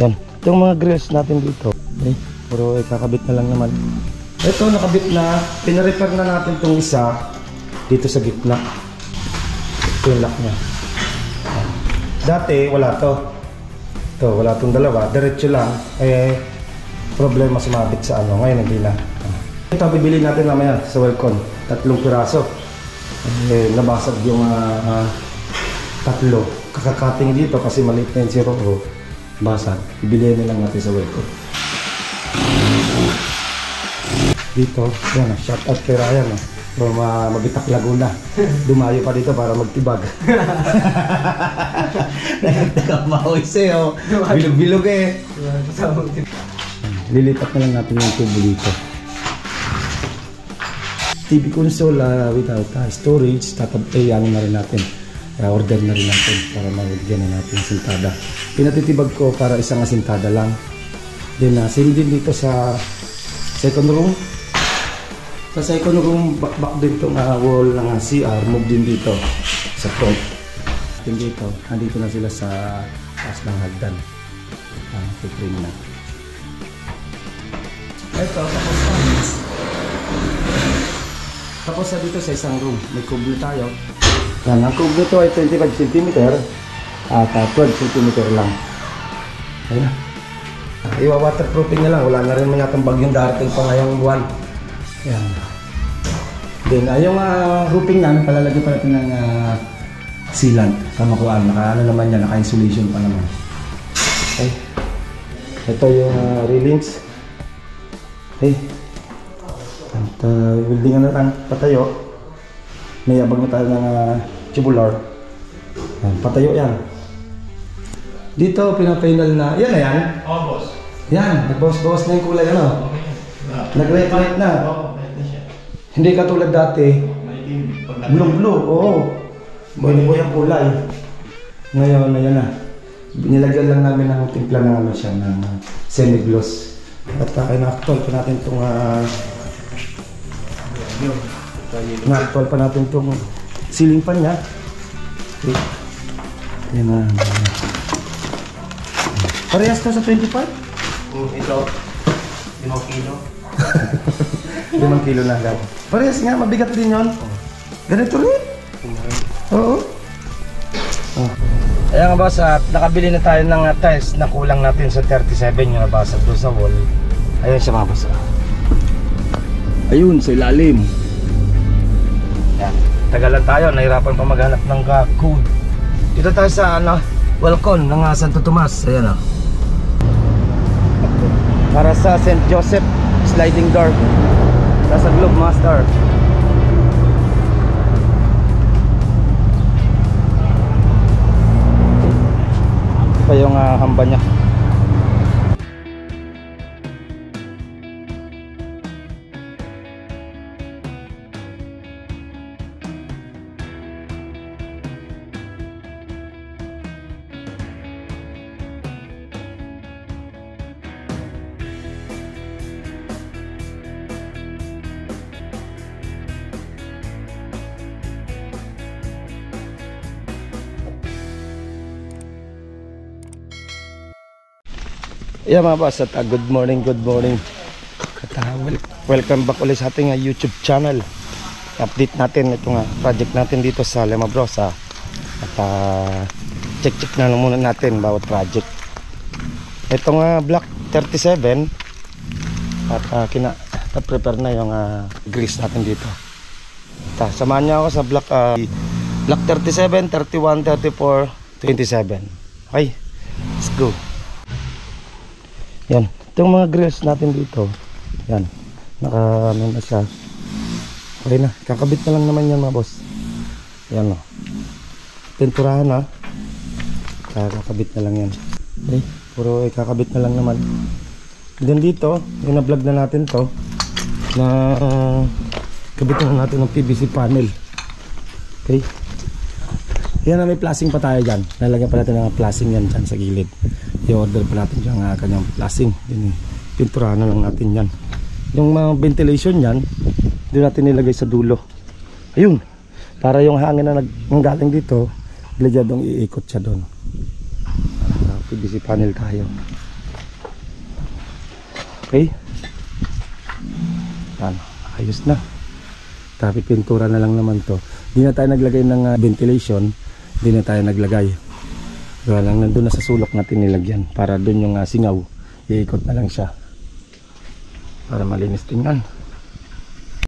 Yan. Yung mga grills natin dito. Okay. Puro kakabit na lang naman. Ito nakabit na. Pinarepair na natin itong isa dito sa gitna. Ito yung lock niya. Dati wala to. Ito wala itong dalawa. Diretso lang. Eh problema sumabit sa ano. Ngayon hindi na. Ito bibili natin mamaya sa Welcon. 3 piraso. Eh, nabasag yung 3. Kakakating dito kasi maliit na yung zero ko. Basag. Bibili na lang natin sa Welcon. Dito, yan, shout out kay Ryan from Mabitak, Laguna. Dumayo pa dito para magtibag. Nagtakamawis sa'yo. Bilog-bilog eh. Lilipat na lang natin yung tubo dito. TV console without storage, ano na rin natin. Order na rin natin para mabigyan na natin sintada. Pinatitibag ko para isang asintada lang. Then same din dito sa second room. Sa second room, back din itong wall ng CR, move din dito sa front. Din dito, nandito na sila sa taas ng hagdan. Frame na. Ito, tapos na dito sa isang room, may kublo tayo. Yan, ang kublo ito ay 25 cm at 12 cm lang. Ayan. Iwa-waterproofing na lang, wala na rin mayatang bagyong darating pa ngayong buwan. Yan. Then, yung roofing namin, palalagyan pa natin ng sealant. Kamakuan, ano naman yan, naka-insulation pa naman. Okay. Ito yung railings. Okay. At weldingan na lang patayo. May abag na tayo ng tubular. Yan, patayo yan. Dito, pinapainal na. Yan na yan? Oo, boss. Yan, nagbawas-bawas na yung kulay, ano? Nag-red-red na. Hindi katulad dati. Blue-blue, oo. Boy-boy ang kulay. Ngayon, ayan na. Nilagyan lang namin ng timpla ng ano siya, ng semi-gloss. At na-actual pa natin itong na-actual pa natin itong ceiling fan niya. Okay. Ayan na. Parehas to sa 25? Ito, 5 kilo. 5 kilo na agad. Parehas nga, mabigat din yun. Ganito rin. Oo. Ayan nga boss, nakabili na tayo ng tiles na kulang natin sa 37 yung nabasag doon sa wall. Ayun siya mga boss. Ayun, sa ilalim. Yan. Tagalan tayo, nahirapan pa maghanap ng code. Dito tayo sa Welcon ng Santo Tomas. Ayan o. Para sa St. Joseph sliding door. Nasa Globe Master. Ito pa yung hamba niya. Yeah mga boss, at good morning, at welcome back ulit sa ating YouTube channel. Update natin itong project natin dito sa Lemabrosa. At check na lang muna natin bawat project. Itong block 37 at na-prepare na yung grease natin dito. Samahan niyo ako sa block 37, 31, 34, 27. Okay, let's go. Yan, itong mga grills natin dito. Yan, naka ano na siya. Okay na, kakabit na lang naman yan mga boss. Yan o, pinturahan na. Kakabit na lang yan. Okay, puro kakabit na lang naman. Then dito, yung na-vlog na natin to, na kabitan na natin ng PVC panel. Okay, yan na, may flashing pa tayo dyan. Nalagyan pa natin ng flashing yan dyan sa gilid. I-order pa natin dyan kanyang flashing. Pinturahan na lang natin yan. Yung mga ventilation yan, doon natin nilagay sa dulo. Ayun, para yung hangin na galing dito, bladyadong iikot siya doon. PVC panel tayo. Okay. Yan, ayos na. Tapi pintura na lang naman to. Di na tayo naglagay ng ventilation. Di na tayo naglagay. Kaya lang nandun na sa sulok natin nilagyan. Para dun yung singaw. Iikot na lang siya. Para malinis tingnan.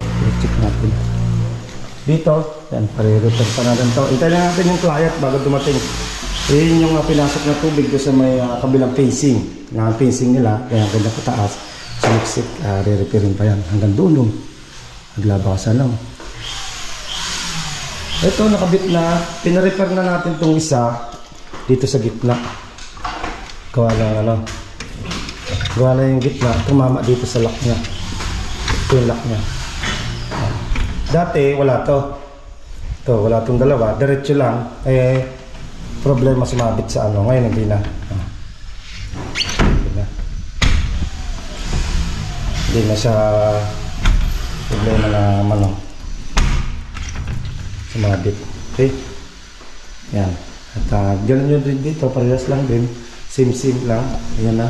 I-check natin. Dito, yan, pare-repair pa natin to. Intay na natin yung client bago dumating. Yun yung pinasok na tubig doon sa may kabilang facing. Yung facing nila, kaya ganda pataas. Sumiksik, re-repairin pa yan. Hanggang dulo. Naglabasan lang. Ito, nakabit na. Pinarepair na natin itong isa dito sa gitna. Gawa lang gawa na yung gitna. Tumama dito sa lock niya. Ito yung lock niya. Dati, wala to. Ito, wala itong dalawa. Diretso lang. Problema sumabit sa ano. Ngayon, hindi na. Hindi na siya problema na sumabit. Okay? Yan. At ganun yun din dito. Parehas lang din. Same lang. Ayan na.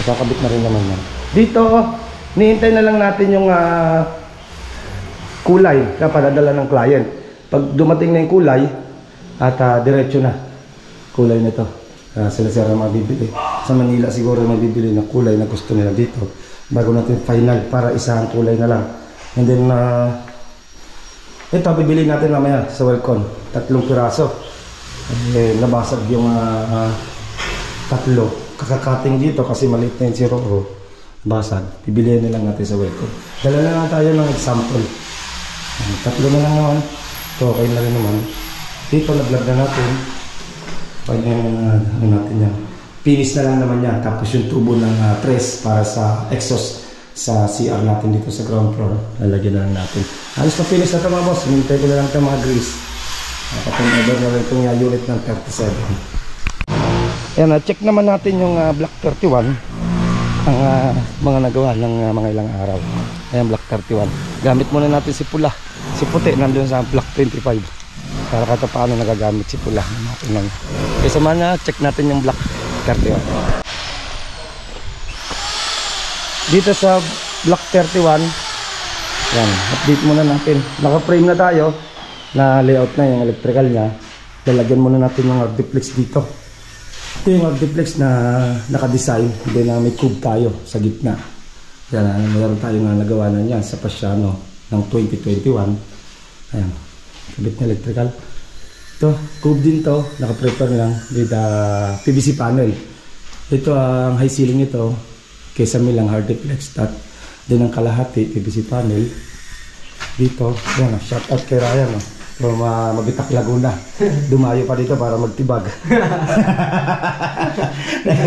Kakabit na rin naman yan. Dito, nihintay na lang natin yung kulay na padadala ng client. Pag dumating na yung kulay at diretso na kulay nito, sila mabibili. Sa Manila siguro mabibili na kulay na gusto nila dito bago natin final para isang kulay na lang. And then ito bibili natin mamaya sa Welcon, 3 piraso. Nabasag yung 3 kakakating dito kasi maliit na yung siro basag. Bibilihan na lang natin sa Welcon. Dala na lang tayo ng example. 3 na lang naman. Ito, okay na rin naman. Dito, nag-vlog na natin. Okay na natin yan. Finish na lang naman yan. Tapos yung tubo ng press para sa exhaust sa CR natin dito sa ground floor. Lalagyan na lang natin. Halos na finish na ito mga boss. Hinintay ko na lang ito mga grease. Kapag over na rin itong unit ng 37. Ayan, check naman natin yung Black 31. Ang mga nagawa ng mga ilang araw. Ayan, Black 31. Gamit muna natin si pula. Si puti nandun sa Black 25 para kahit paano nagagamit si pula. Kaya sa mana, check natin yung Black 31. Dito sa Black 31, yan, update muna natin. Naka-frame na tayo, na layout na yung electrical nya. Lalagyan muna natin yung Ardiplex dito. Ito yung Ardiplex na naka-design, hindi na may cube tayo sa gitna. Yan, mayroon tayo nga nagawa na yan sa Pasiano ng 2021. Ayan, kabit na electrical. Ito, cube din to, naka-prepare lang with PVC panel. Ito ang high ceiling ito, kesa lang Ardiplex. Din ang kalahati, PVC panel. Dito, yan, shout out kay Ryan from Mabitak, Laguna. Dumayo pa dito para magtibag.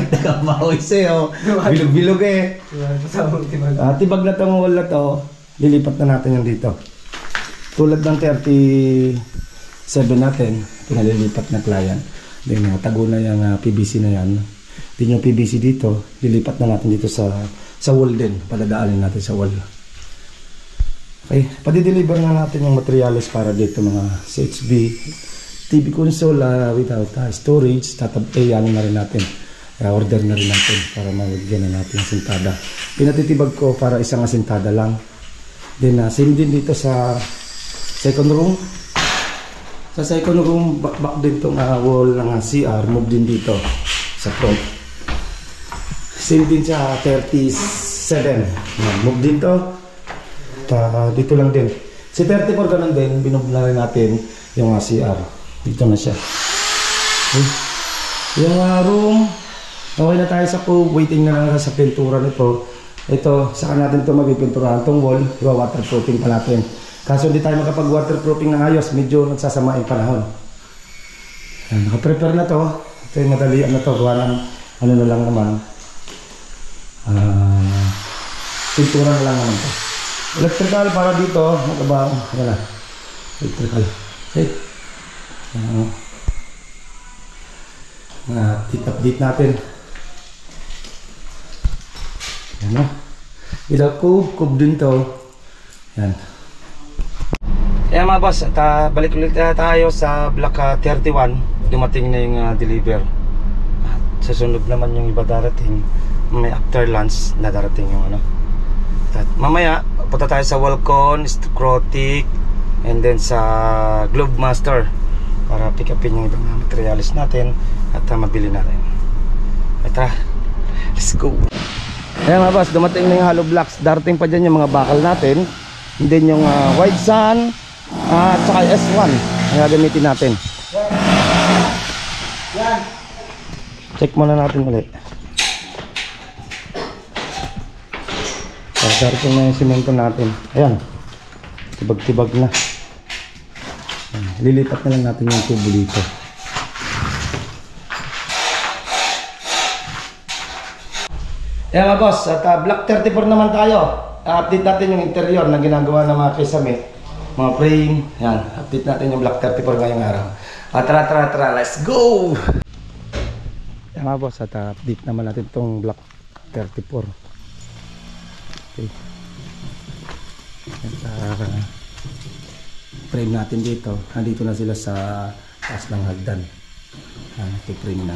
Nakamahoy sa'yo. Bilog-bilog eh. Tibag na itong wall na to. Lilipat na natin yung dito. Tulad ng 37 natin, pinalilipat na client. Then tago na yung PVC na yan. Then yung PVC dito, lilipat na natin dito sa wall din. Paladaanin natin sa wall. Okay, padi-deliver na natin yung materials para dito mga CHB, TV console without storage. Ano na rin natin. Order na rin natin para malagyan na natin yung asintada. Pinatitibag ko para isang asintada lang. Then same din dito sa second room. Sa second room, back din itong wall ng CR. Move din dito sa front. Same din sa 37. Move din to. Dito lang din. Si 34 ganun din. Binove na rin natin yung CR. Dito na siya. Okay. Yung room, okay na tayo sa cube. Waiting na lang sa pintura nito. Ito, saka natin ito magpipinturahan itong wall. Waterproofing pa natin. Kaso hindi tayo makapag-waterproofing ng ayos. Medyo nagsasama yung panahon. Nakaprepare na to. Ito yung madalian na to. Gawa ng ano na lang naman. Pintura na lang naman to. Electrical para dito. Magabang. Yan na. Electrical. Okay. Update natin. Yan o. Ila cube din to. Yan. Ayan mga boss, at balik ulit tayo sa Black 31. Dumating na yung deliver. sa sunod naman yung iba darating. May after lunch na darating yung ano. At mamaya punta tayo sa Walcon, Scrotic, and then sa Globemaster para pick upin yung ibang materials natin at mabili natin. Tara, let's go. Ayan mga boss, dumating na yung hollow blocks. Darating pa dyan yung mga bakal natin. And then yung white sand at saka S1 ang gagamitin natin. Check muna natin ulit. Darating na yung simento natin. Ayan, tibag-tibag na. Lilipat na lang natin yung tubo dito. Ayan mga boss, at Block 34 naman tayo. Update natin yung interior na ginagawa ng mga kisame, mga frame. Ayan, update natin yung Block 34 ngayong araw. Tara, let's go! Ayan mga boss, at update naman natin itong Block 34. Okay. At frame natin dito. Nandito na sila sa taas ng hagdan. Frame na.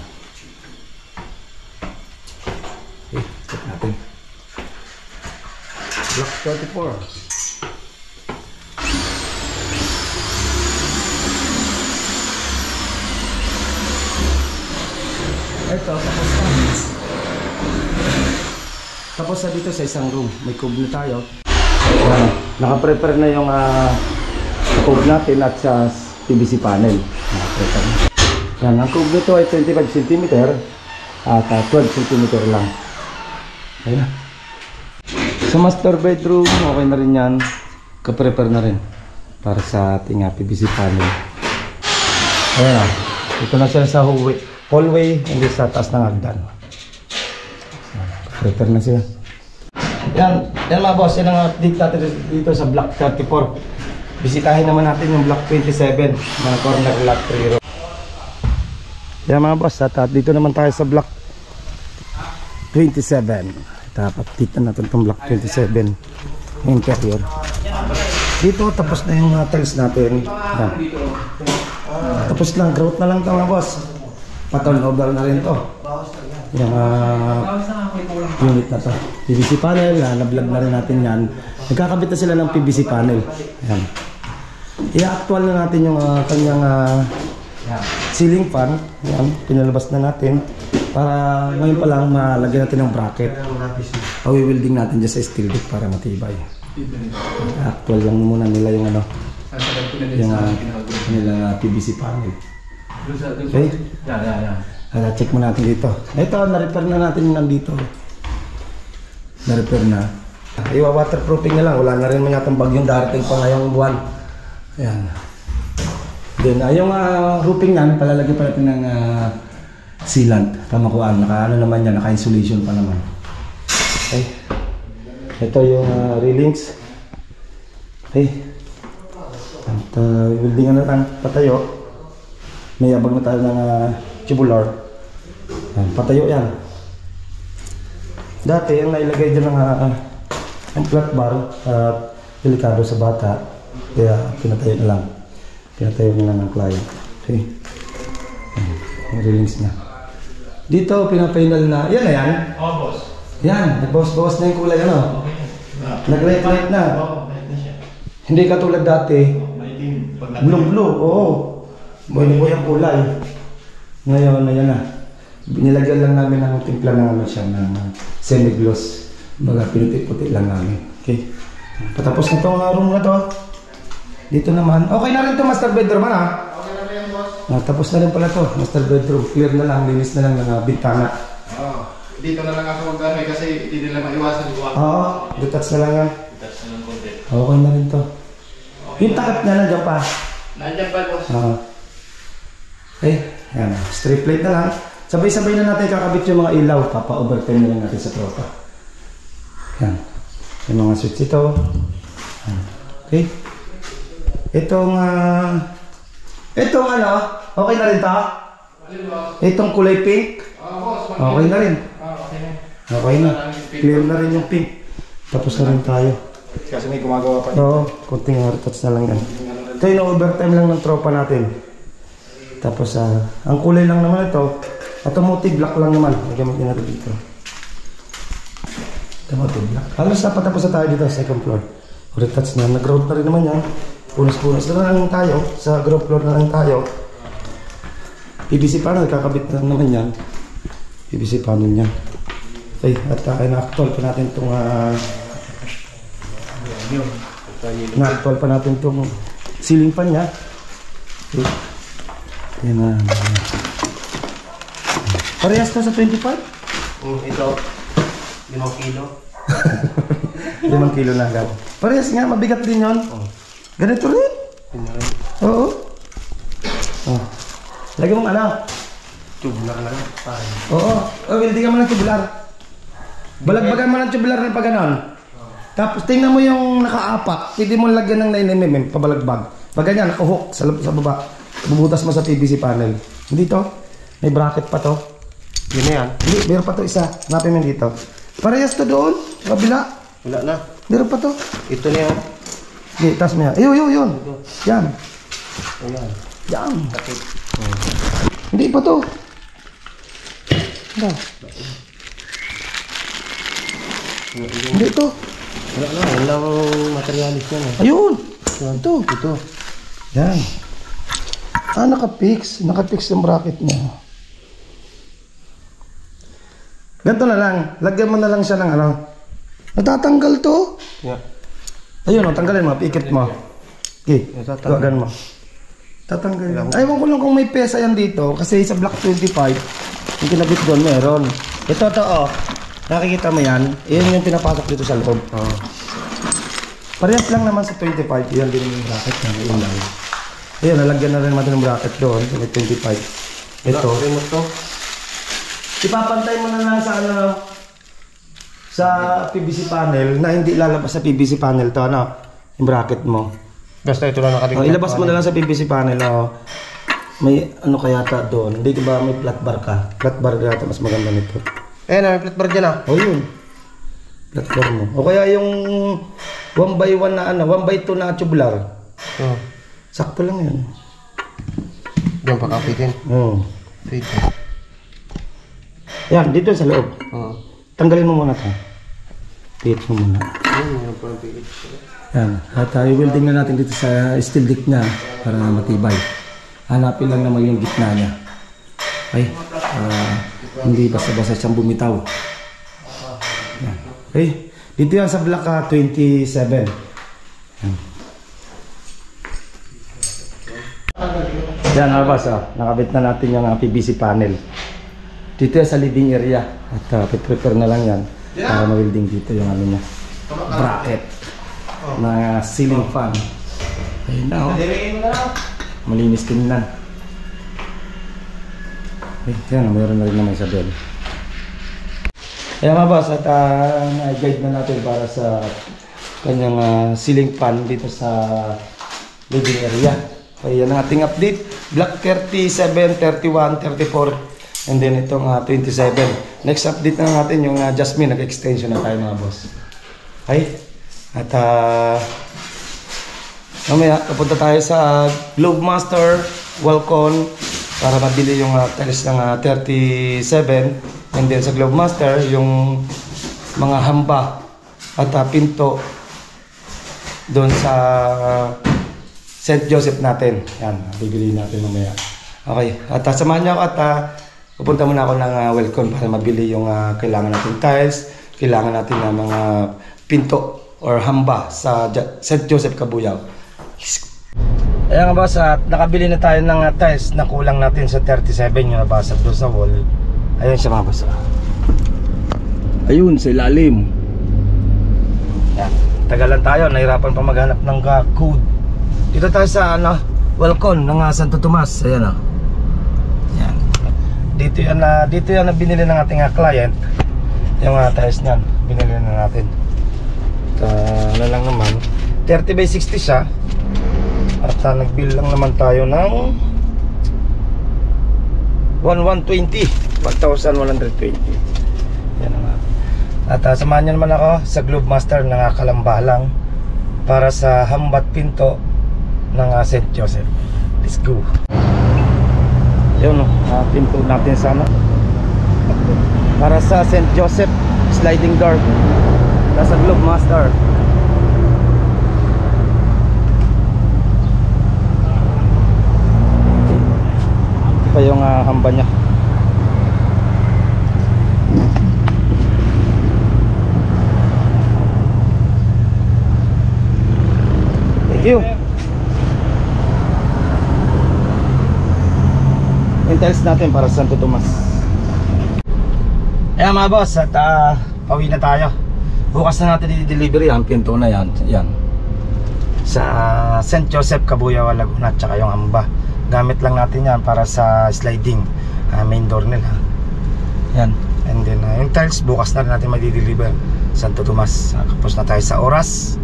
Okay, check natin. Block 34. Ito, tapos na dito sa isang room. May cube na tayo. Naka-prepare na yung cube natin at sa PVC panel. Yan, ang cube nito ay 25 cm at 12 cm lang. Ayan na. Sa master bedroom, okay na rin yan. Ka-prepare na rin para sa ating PVC panel. Ayan na. Ito na siya sa hallway, hindi sa taas ng hagdan. Prepare na siya. Yan mga boss, yan ang update natin dito sa Block 34. Bisitahin naman natin yung Block 27, mga corner lot 3 row. Yan mga boss, at dito naman tayo sa Block 27. Update na natin itong Block 27 interior. Dito tapos na yung tiles natin. Yan. Tapos lang, grout na lang ito mga boss. Pa-turnover na rin ito. Yung unit na to, PVC panel, na-vlog na rin natin yan. Nagkakabit na sila ng PVC panel. Ayan. I-actual na natin yung kanyang ceiling fan. Ayan, pinalabas na natin para ngayon pa lang malagyan natin ng bracket. Pawi-welding natin dyan sa steel deck para matibay. Actual lang muna nila yung yung PVC panel. Okay? Check mo natin dito. Ito, na-repair na natin yung nandito. Na-repair na. Iwa-waterproofing na lang. Wala na rin man yatang bagyong darating pa ngayong buwan. Ayan. Then, yung roofing namin, palalagyan pa natin ng sealant. Pamakuan. Naka-ano naman yan, naka-insulation pa naman. Okay. Ito yung railings. Okay. At weldingan na lang patayo. May abag na tayo ng tubular. Yan, patayo yan. Dati ang nailagay dyan ng flat bar delikado sa bata, kaya pinatayo na lang. Pinatayo na lang ng client. Okay. Yung railings na dito, pinapainal na. Yan na yan? Oo, boss. Yan, nagbawas-bawas na yung kulay, ano? Nag-light na. Hindi katulad dati blue-blue, oo, buhay-buhay ang kulay. Ngayon, ayan na. Binilagyan lang namin ng timpla ng ng semi-gloss. Baga, pinuti-puti lang namin. Okay. Patapos na itong room na to. Dito naman. Okay na rin ito, master bedroom, ha? Okay na rin, boss. Tapos na rin pala to, master bedroom. Clear na lang, linis na lang ng bintana. Dito na lang ako mag-gamay kasi hindi nila maiwasan yung wall. Oo, detach na lang yan. Detach na lang konti. Okay na rin to. Yung takip niya nandiyan pa. Nandiyan pa, boss. Okay, yan. Strip plate na lang. Sabay-sabay na natin kakabit yung mga ilaw. Papa-overtime na lang natin sa tropa. Yan. Yung mga switch ito. Okay. Itong ano, okay na rin ta? Itong kulay pink. Okay na rin. Okay na. Clear na rin yung pink. Tapos na rin tayo. Kasi may gumagawa pa. Oo, kunting retouch na lang yan. Ito yung overtime lang ng tropa natin. Tapos ang kulay lang naman ito, Automotive block lang naman. Gamitin natin dito. Automotive block. Halos na patapos na tayo dito sa second floor. Retouch na. Nag-ground na rin naman yan. Punas-punas na lang tayo. Sa ground floor na lang tayo. PVC panel. Kakabit na naman yan. PVC panel yan. Okay. At na-actual pa natin itong na-actual pa natin itong ceiling fan niya. Okay. Yan na. Parehas to sa 25? Ito, 5 kilo. 5 kilo na agad. Parehas nga, mabigat din yun. Ganito rin. Oo. Oh. Lagyan mong ano? Tubular lang. Oo. Welding mo ng tubular. Balagbagan mo ng tubular ng pag ganon. Tapos tingnan mo yung nakaapak. Pwede mo lagyan ng 9mm pabalagbag. Pag ganyan, nakahook sa baba. Bubutas mo sa PVC panel. Hindi to. May bracket pa to. Yun na yan. Hindi, meron pa to isa. Hanapin mo dito. Parehas to doon. Kabila. Wala na. Meron pa to. Ito na yan. Okay, taas mo yan. Yun. Yan. Ayan. Yan. Hindi pa to. Ano? Hindi to. Wala na. Wala lang materialis yan. Ayun. Ito. Yan. Nakapix. Nakapix yung bracket niya. Ganito na lang. Lagyan mo na lang siya ng ano. Natatanggal to. Yeah. Ayun, tanggalin mo. Pikit mo. Okay. Gagan mo. Tatanggalin. Ayaw ko lang kung may pesa yan dito. Kasi sa Block 25, yung kinabit doon, meron. Ito, oh. Nakikita mo yan. Iyan yung pinapasok dito sa loob. Parehas lang naman sa 25. Yan din yung bracket na iulay. Ayun, nalagyan na rin natin ng bracket doon. Sa 25. Ito. Remote to. Ipapantay mo na lang sa ano, sa PVC panel na hindi lalabas sa PVC panel to, ano, yung bracket mo. Basta ito lang nakatingin. Ilabas mo na lang sa PVC panel. May ano kaya ta doon. Hindi ba may flat bar ka? Flat bar kaya mas maganda nito. May flat bar dyan Yun. Flat bar mo. O kaya yung 1x1 na ano, 1x2 na tubular. Sakto lang yan. Diyan pakapitin. Fit. Yan, dito sa loob. Tanggalin mo muna ito. Pihit mo muna. Yan. At i-welding na natin dito sa steel dick niya para matibay. Hanapin lang naman yung gitna niya. Okay? Hindi basta-basta siyang bumitaw. Yan. Okay? Dito yan sa block 27. Yan. Yan, nabas. Nakabit na natin yung PVC panel. Dito yan sa living area. At prepare na lang yan para ma-welding dito yung ano niya. Bracket na ceiling fan. Ayun na malinis tingnan. Yan, mayroon na rin naman sa bell. Kaya mga boss, at na-guide na natin para sa kanyang ceiling fan dito sa living area. Kaya yan ang ating update. Block 37, 31, 34. And then itong 27. Next update na natin yung Jasmine. Nag-extension na tayo mga boss. Okay? At mamaya kapunta tayo sa Globemaster Walcon para mabili yung tiles ng 37. And then sa Globemaster yung mga hamba at pinto doon sa St. Joseph natin. Yan, bibili natin mamaya. Okay, at samahan niyo ako at pupunta muna ako ng Welcome para mabili yung kailangan natin tiles, kailangan natin ng mga pinto or hamba sa St. Joseph Cabuyao. Ayan nga boss, at nakabili na tayo ng tiles na kulang natin sa 37 yung nabasag doon sa wall. Ayun siya mga boss. Ayun, sa ilalim. Yan. Tagalan tayo, nahirapan pa maghanap ng code. Dito tayo sa Welcome ng Santo Tomas. Ayan o. Yan. Dito yan na binili ng ating client. Yung tiles niyan, binili na natin. Ano lang naman, 30 by 60 siya. At nag-bill lang naman tayo ng 1,120. Yan naman. At samahan niyo naman ako sa Globemaster na Kalamba lang para sa hambat pinto ng St. Joseph. Let's go. Yun, pinto natin sana. para sa St. Joseph sliding door. Nasa Globe Master. Ito pa yung hamba niya. Thank you. Yung tiles natin para sa Santo Tomas. Ayan mga boss, at pauwi na tayo. Bukas na natin i-delivery ang pinto na yan. Yan. Sa St. Joseph, Cabuyao, Laguna, at saka yung hamba. Gamit lang natin yan para sa sliding main door nila. Yan. And then yung tiles, bukas na rin natin mag-deliver Santo Tomas. Kapos na tayo sa oras.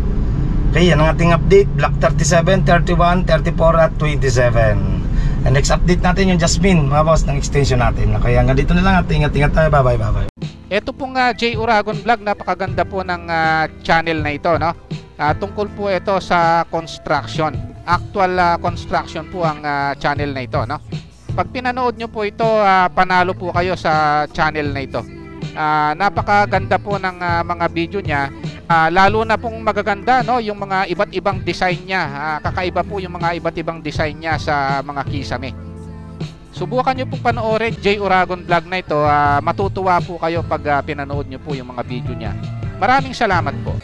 Okay, yan ang ating update. Block 37, 31, 34 at 27. And next update natin yung Jasmine, mga boss, ng extension natin. Kaya hanggang dito na lang at ingat-ingat tayo. Bye bye. Ito pong J. Uragon Vlog, napakaganda po ng channel na ito, no? Tungkol po ito sa construction. Actual construction po ang channel na ito, no? Pag pinanood nyo po ito, panalo po kayo sa channel na ito. Napakaganda po ng mga video niya. Lalo na pong magaganda, no, yung mga iba't ibang design niya. Kakaiba po yung mga iba't ibang design niya sa mga kisame. Subukan nyo pong panoorin J. Uragon Vlog na ito. Matutuwa po kayo pag pinanood nyo po yung mga video niya. Maraming salamat po.